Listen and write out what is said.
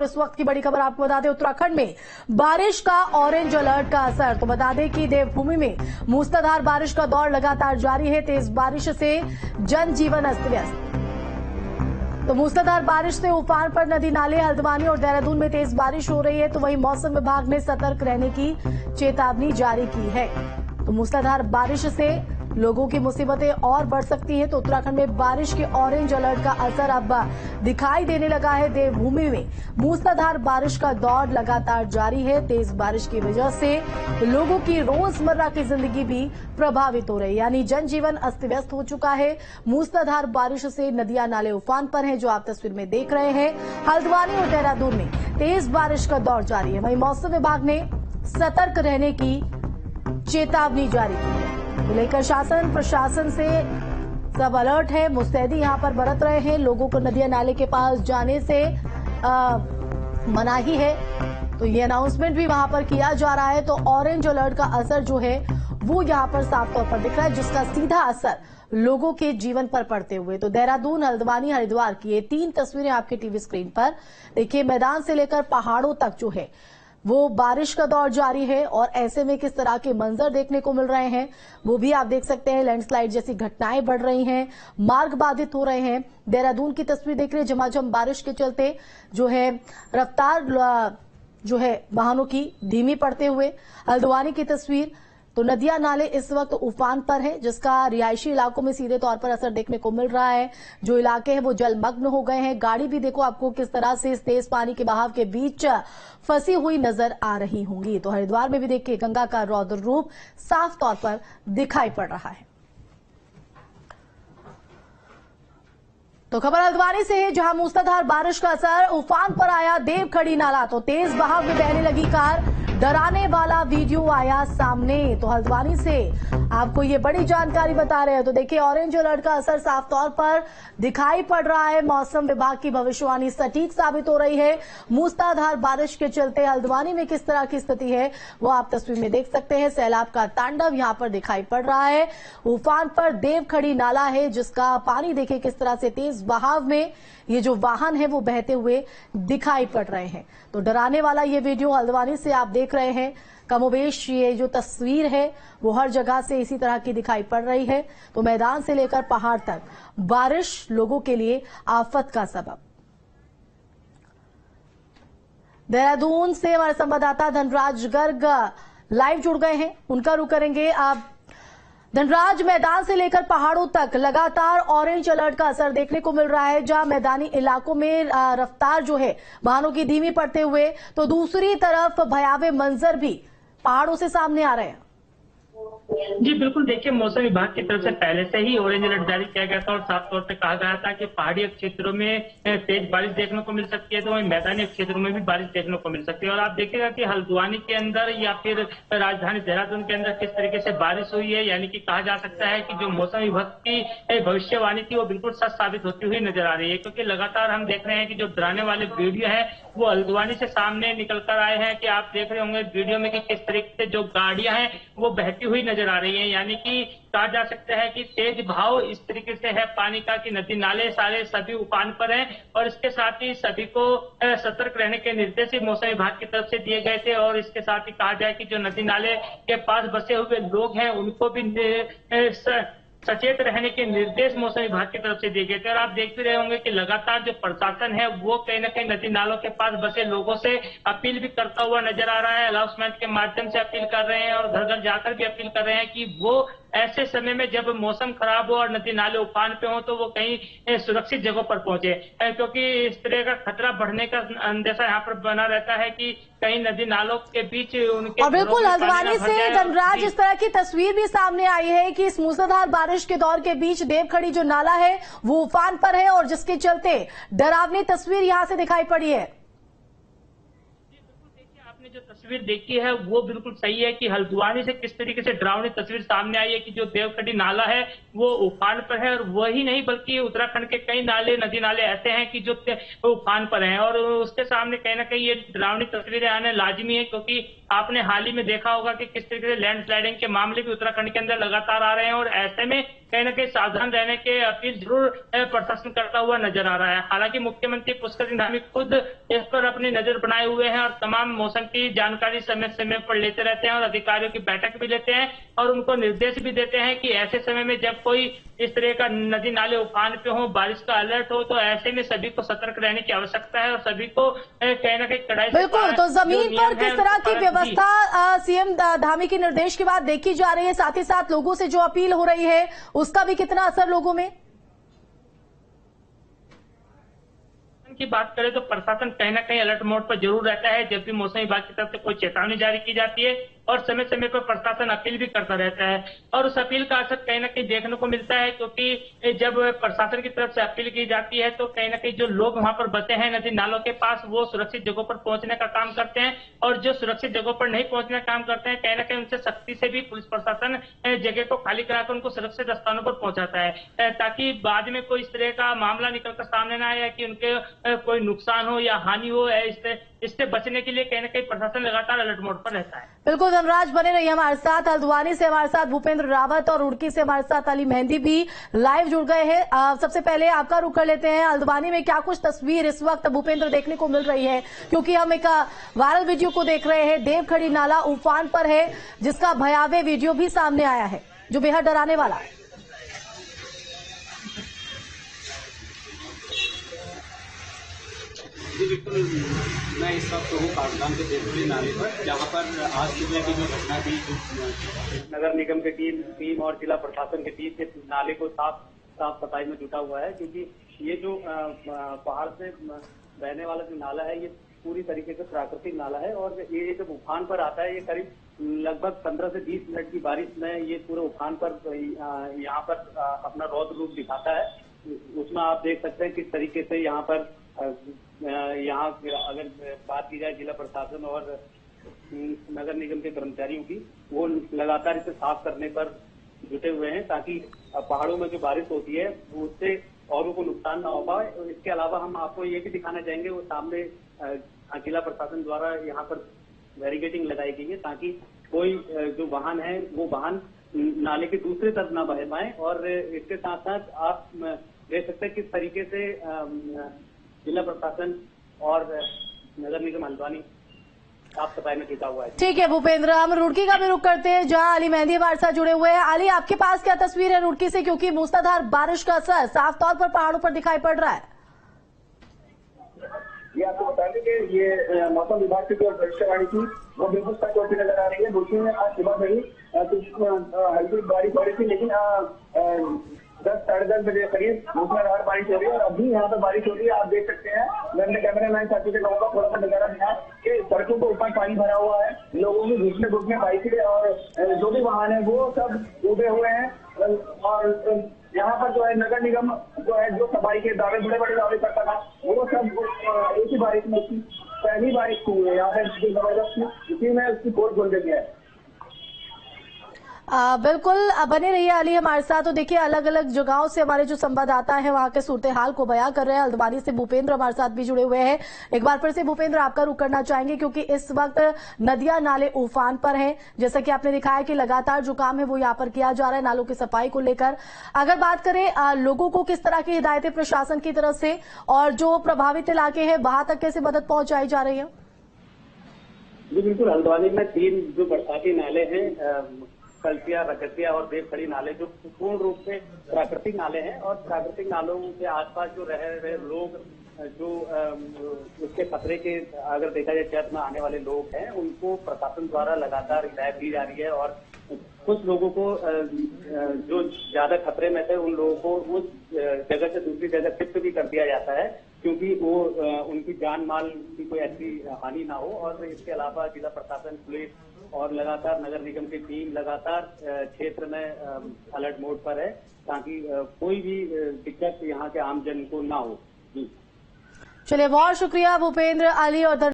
इस वक्त की बड़ी खबर आपको बता दें, उत्तराखंड में बारिश का ऑरेंज अलर्ट का असर। तो बता दें कि देवभूमि में मूसलाधार बारिश का दौर लगातार जारी है। तेज बारिश से जनजीवन अस्त व्यस्त। तो मूसलाधार बारिश से उफान पर नदी नाले। हल्द्वानी और देहरादून में तेज बारिश हो रही है। तो वहीं मौसम विभाग ने सतर्क रहने की चेतावनी जारी की है। तो मूसलाधार बारिश से लोगों की मुसीबतें और बढ़ सकती हैं। तो उत्तराखंड में बारिश के ऑरेंज अलर्ट का असर अब दिखाई देने लगा है। देवभूमि में मूसलाधार बारिश का दौर लगातार जारी है। तेज बारिश की वजह से लोगों की रोजमर्रा की जिंदगी भी प्रभावित हो रही है, यानी जनजीवन अस्त व्यस्त हो चुका है। मूसलाधार बारिश से नदियां नाले उफान पर हैं, जो आप तस्वीर में देख रहे हैं। हल्द्वानी और देहरादून में तेज बारिश का दौर जारी है। वहीं मौसम विभाग ने सतर्क रहने की चेतावनी जारी की है। तो लेकर शासन प्रशासन से सब अलर्ट है। मुस्तैदी यहां पर बरत रहे हैं। लोगों को नदियां नाले के पास जाने से मनाही है। तो ये अनाउंसमेंट भी वहां पर किया जा रहा है। तो ऑरेंज अलर्ट का असर जो है वो यहां पर साफ तौर पर दिख रहा है, जिसका सीधा असर लोगों के जीवन पर पड़ते हुए। तो देहरादून, हल्द्वानी, हरिद्वार की ये 3 तस्वीरें आपके टीवी स्क्रीन पर देखिए। मैदान से लेकर पहाड़ों तक जो है वो बारिश का दौर जारी है। और ऐसे में किस तरह के मंजर देखने को मिल रहे हैं वो भी आप देख सकते हैं। लैंडस्लाइड जैसी घटनाएं बढ़ रही हैं, मार्ग बाधित हो रहे हैं। देहरादून की तस्वीर देख रहे हैं। झमाझम बारिश के चलते जो है रफ्तार जो है वाहनों की धीमी पड़ते हुए। हल्द्वानी की तस्वीर, तो नदियां नाले इस वक्त उफान पर है, जिसका रिहायशी इलाकों में सीधे तौर पर असर देखने को मिल रहा है। जो इलाके हैं वो जलमग्न हो गए हैं। गाड़ी भी देखो आपको किस तरह से इस तेज पानी के बहाव के बीच फंसी हुई नजर आ रही होंगी। तो हरिद्वार में भी देखिए गंगा का रौद्र रूप साफ तौर पर दिखाई पड़ रहा है। तो खबर हल्द्वानी से है, जहां मूसलाधार बारिश का असर उफान पर आया। देवखड़ी नाला, तो तेज बहाव में बहने लगी कार। डराने वाला वीडियो आया सामने। तो हल्द्वानी से आपको ये बड़ी जानकारी बता रहे हैं। तो देखिए ऑरेंज अलर्ट का असर साफ तौर पर दिखाई पड़ रहा है। मौसम विभाग की भविष्यवाणी सटीक साबित हो रही है। मूसलाधार बारिश के चलते हल्द्वानी में किस तरह की स्थिति है वो आप तस्वीर में देख सकते हैं। सैलाब का तांडव यहां पर दिखाई पड़ रहा है। उफान पर देवखड़ी नाला है, जिसका पानी देखिए किस तरह से तेज बहाव में ये जो वाहन है वो बहते हुए दिखाई पड़ रहे हैं। तो डराने वाला ये वीडियो हल्द्वानी से आप देख रहे हैं। कमोबेश ये जो तस्वीर है वो हर जगह से इसी तरह की दिखाई पड़ रही है। तो मैदान से लेकर पहाड़ तक बारिश लोगों के लिए आफत का सबब। देहरादून से हमारे संवाददाता धनराज गर्ग लाइव जुड़ गए हैं, उनका रुख करेंगे। आप धनराज, मैदान से लेकर पहाड़ों तक लगातार ऑरेंज अलर्ट का असर देखने को मिल रहा है, जहां मैदानी इलाकों में रफ्तार जो है वाहनों की धीमी पड़ते हुए, तो दूसरी तरफ भयावह मंजर भी पहाड़ों से सामने आ रहे हैं। जी बिल्कुल, देखिए मौसम विभाग की तरफ से पहले से ही ऑरेंज अलर्ट जारी किया गया था और साफ तौर पे कहा गया था कि पहाड़ी क्षेत्रों में तेज बारिश देखने को मिल सकती है, तो वहीं मैदानी क्षेत्रों में भी बारिश देखने को मिल सकती है। और आप देखिएगा कि हल्द्वानी के अंदर या फिर राजधानी देहरादून के अंदर किस तरीके से बारिश हुई है, यानी कि कहा जा सकता है कि जो मौसम विभाग की भविष्यवाणी थी वो बिल्कुल सच साबित होती हुई नजर आ रही है। क्योंकि लगातार हम देख रहे हैं कि जो डराने वाले वीडियो है वो हल्द्वानी से सामने निकल कर आए हैं। कि आप देख रहे होंगे वीडियो में कि किस तरीके से जो गाड़ियां हैं वो बहती हुई नजर आ रही है। यानी कि कहा जा सकता है कि तेज बहाव इस तरीके से है पानी का कि नदी नाले सारे सभी उफान पर हैं। और इसके साथ ही सभी को सतर्क रहने के निर्देश मौसम विभाग की तरफ से दिए गए थे। और इसके साथ ही कहा जाए कि जो नदी नाले के पास बसे हुए लोग हैं उनको भी सचेत रहने के निर्देश मौसम विभाग की तरफ से दिए गए थे। और आप देख भी रहे होंगे कि लगातार जो प्रशासन है वो कहीं न कहीं नदी नालों के पास बसे लोगों से अपील भी करता हुआ नजर आ रहा है। अनाउंसमेंट के माध्यम से अपील कर रहे हैं और घर घर जाकर भी अपील कर रहे हैं कि वो ऐसे समय में जब मौसम खराब हो और नदी नाले उफान पे हो तो वो कहीं सुरक्षित जगह पर पहुंचे, क्योंकि इस तरह का खतरा बढ़ने का अंदेशा यहाँ पर बना रहता है कि कहीं नदी नालों के बीच उनके। और बिल्कुल हल्द्वानी से धनराज, इस तरह की तस्वीर भी सामने आई है कि इस मूसलाधार बारिश के दौर के बीच देवखड़ी जो नाला है वो उफान पर है और जिसके चलते डरावनी तस्वीर यहां से दिखाई पड़ी है। आपने जो तस्वीर देखी है वो बिल्कुल सही है कि हल्द्वानी से किस तरीके से डरावनी तस्वीर सामने आई है कि जो देवखड़ी नाला है वो उफान पर है, और वही नहीं बल्कि उत्तराखंड के कई नाले, नदी नाले ऐसे हैं कि जो उफान पर हैं, और उसके सामने कहीं ना कहीं ये डरावनी तस्वीरें आने लाजिमी है, क्योंकि आपने हाल ही में देखा होगा कि किस तरीके से लैंडस्लाइडिंग के मामले भी उत्तराखंड के अंदर लगातार आ रहे हैं, और ऐसे में कहीं ना कहीं सावधान रहने की अपील जरूर प्रशासन करता हुआ नजर आ रहा है। हालांकि मुख्यमंत्री पुष्कर सिंह धामी खुद इस पर अपनी नजर बनाए हुए हैं और तमाम मौसम की जानकारी समय समय पर लेते रहते हैं, और अधिकारियों की बैठक भी लेते हैं और उनको निर्देश भी देते हैं कि ऐसे समय में जब कोई इस तरह का नदी नाले उफान पे हो, बारिश का अलर्ट हो, तो ऐसे में सभी को सतर्क रहने की आवश्यकता है और सभी को कहीं ना कहीं कड़ाई से बिल्कुल। तो जमीन पर किस तरह की व्यवस्था सीएम धामी के निर्देश के बाद देखी जा रही है, साथ ही साथ लोगों से जो अपील हो रही है उसका भी कितना असर लोगों में की बात करें तो प्रशासन कहीं ना कहीं अलर्ट मोड पर जरूर रहता है जब भी मौसम विभाग की तरफ से कोई चेतावनी जारी की जाती है, और समय समय पर प्रशासन अपील भी करता रहता है, और उस अपील का असर कहीं ना कहीं देखने को मिलता है, क्योंकि जब प्रशासन की तरफ से अपील की जाती है तो कहीं ना कहीं जो लोग वहां पर बसे हैं नदी नालों के पास, वो सुरक्षित जगहों पर पहुंचने का काम करते हैं, और जो सुरक्षित जगहों पर नहीं पहुंचने का काम करते हैं कहीं ना कहीं उनसे सख्ती से भी पुलिस प्रशासन जगह को खाली कराकर उनको सुरक्षित स्थानों पर पहुंचाता है, ताकि बाद में कोई इस तरह का मामला निकलकर सामने ना आए कि उनके कोई नुकसान हो या हानि हो। इससे बचने के लिए कहीं ना कहीं प्रशासन लगातार अलर्ट मोड पर रहता है। बिल्कुल धनराज बने रहिए हमारे साथ। हल्द्वानी से हमारे साथ भूपेंद्र रावत और रुड़की से हमारे साथ अली मेहंदी भी लाइव जुड़ गए हैं। सबसे पहले आपका रुख कर लेते हैं, हल्द्वानी में क्या कुछ तस्वीर इस वक्त भूपेंद्र देखने को मिल रही है, क्योंकि हम एक वायरल वीडियो को देख रहे हैं, देवखड़ी नाला उफान पर है जिसका भयावह वीडियो भी सामने आया है जो बेहद डराने वाला है। बिल्कुल, मैं इस वक्त हूँ काठगोदाम के देवखड़ी नाले पर, जहाँ पर आज सुबह की जो घटना थी, नगर निगम के टीम और जिला प्रशासन के टीम के नाले को साफ सफाई में जुटा हुआ है, क्योंकि ये जो पहाड़ से बहने वाला जो नाला है ये पूरी तरीके से प्राकृतिक नाला है, और ये जब उफान पर आता है, ये करीब लगभग 15 से 20 मिनट की बारिश में ये पूरे उफान पर यहाँ पर अपना रौद्र रूप दिखाता है। उसमें आप देख सकते हैं किस तरीके से यहाँ पर अगर बात की जाए जिला प्रशासन और नगर निगम के कर्मचारियों की, वो लगातार इसे साफ करने पर जुटे हुए हैं, ताकि पहाड़ों में जो बारिश होती है उससे औरों को नुकसान ना हो पाए। इसके अलावा हम आपको ये भी दिखाना चाहेंगे, वो सामने जिला प्रशासन द्वारा यहाँ पर बैरिकेडिंग लगाई गई है, ताकि कोई जो वाहन है वो वाहन नाले के दूसरी तरफ ना बह पाए। और इसके साथ साथ आप देख सकते हैं किस तरीके से जिला प्रशासन और नगर निगम हल्द्वानी साफ सफाई में जुटा हुआ है। ठीक है भूपेंद्र, हम रुड़की का भी रुख करते हैं जहां अली मेहंदी हमारे साथ जुड़े हुए हैं। अली, आपके पास क्या तस्वीर है रुड़की से, क्योंकि मूसलाधार बारिश का असर साफ तौर पर पहाड़ों पर दिखाई पड़ रहा है। ये आपको बता दें कि ये मौसम विभाग की जो भविष्यवाणी थी वो बिल्कुल सच होती नजर आ रही है। रुड़की में आज सुबह से ही हल्की बारिश हो रही थी, लेकिन 10 साढ़े 10 बजे करीब मूसलाधार बारिश हो रही है, और अभी यहाँ पर बारिश हो रही है। आप देख सकते हैं, मैं अपने कैमरामैन साथी से कहूँगा थोड़ा सा नजारा दिखा कि सड़कों के ऊपर पानी भरा हुआ है, लोगों की घुटने बाइकें और जो भी वाहन है वो सब डूबे हुए हैं। और यहाँ पर जो है नगर निगम जो है जो सफाई के दावे बड़े दावे करता था, वो सब एक ही बारिश में पहली बारिश हुई है यहाँ पे जबरदस्त, इसी में उसकी पोल खोल दी है। बिल्कुल बने रहिए अली हमारे साथ। तो देखिए अलग अलग जगहों से हमारे जो संवाददाता हैं वहां के सूरत हाल को बयां कर रहे हैं। हल्द्वानी से भूपेंद्र हमारे साथ भी जुड़े हुए हैं। एक बार फिर से भूपेंद्र आपका रुख करना चाहेंगे, क्योंकि इस वक्त नदियां नाले उफान पर हैं, जैसा कि आपने दिखाया कि लगातार जो काम है वो यहाँ पर किया जा रहा है नालों की सफाई को लेकर। अगर बात करें लोगों को किस तरह की हिदायतें प्रशासन की तरफ से और जो प्रभावित इलाके हैं वहां तक कैसे मदद पहुंचाई जा रही है? जी बिल्कुल, हल्द्वानी में 3 जो बरसाती नाले हैं, कलसिया, रकसिया और देवखड़ी नाले, जो पूर्ण रूप से प्राकृतिक नाले हैं, और प्राकृतिक नालों के आसपास जो रह रहे लोग, जो उसके खतरे के अगर देखा जाए क्षेत्र में आने वाले लोग हैं, उनको प्रशासन द्वारा लगातार हिदायत दी जा रही है। और कुछ लोगों को जो ज्यादा खतरे में थे उन लोगों को उस जगह से दूसरी जगह शिफ्ट भी कर दिया जाता है, क्योंकि वो उनकी जान माल की कोई ऐसी हानि ना हो। और इसके अलावा जिला प्रशासन, पुलिस और लगातार नगर निगम की टीम लगातार क्षेत्र में अलर्ट मोड पर है, ताकि कोई भी दिक्कत यहाँ के आमजन को ना हो। चलिए बहुत शुक्रिया भूपेंद्र, अली और